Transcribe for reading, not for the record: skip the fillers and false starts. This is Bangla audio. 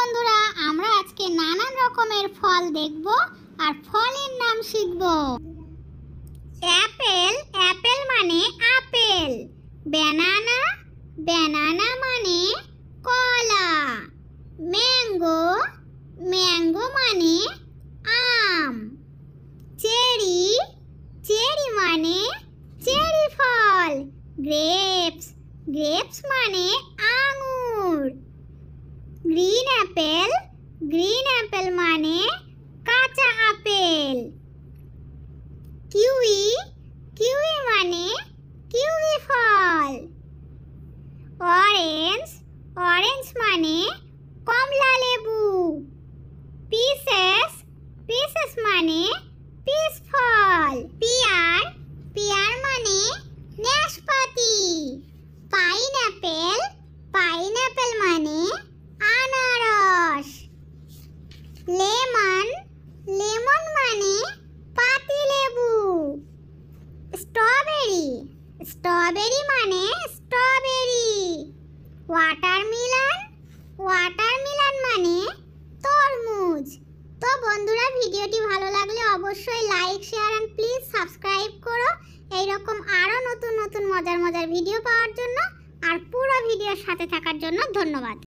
বন্ধুরা, আমরা আজকে নানান রকমের ফল দেখব আর ফলের নাম শিখব। অ্যাপেল, অ্যাপেল মানে আপেল। ব্যানানা, ব্যানানা মানে কলা। ম্যাঙ্গো, ম্যাঙ্গো মানে আম। চেরি, চেরি মানে চেরি ফল। গ্রেপস, গ্রেপস মানে আঙুর। গ্রিন অ্যাপেল, গ্রিন অ্যাপেল মানে কাঁচা আপেল। কিউই, কিউই মানে কিউই ফল। অরেঞ্জ, অরেঞ্জ মানে কমলা লেবু। পিসেস, পিসেস মানে পিস ফল। পিয়ার, পিয়ার মানে নাশপাতি। পাইনঅ্যাপেল, পাইনঅ্যাপেল মানে আনারস। লেমন, লেমন মানে পাতিলেবু। স্ট্রবেরি, স্ট্রবেরি মানে স্ট্রবেরি। ওয়াটারমেলন, ওয়াটারমেলন মানে তরমুজ। তো বন্ধুরা, ভিডিওটি ভালো লাগলে অবশ্যই like, share and please subscribe করো এইরকম আরও নতুন নতুন মজার মজার ভিডিও পাওয়ার জন্য। আর পুরো ভিডিওর সাথে থাকার জন্য ধন্যবাদ।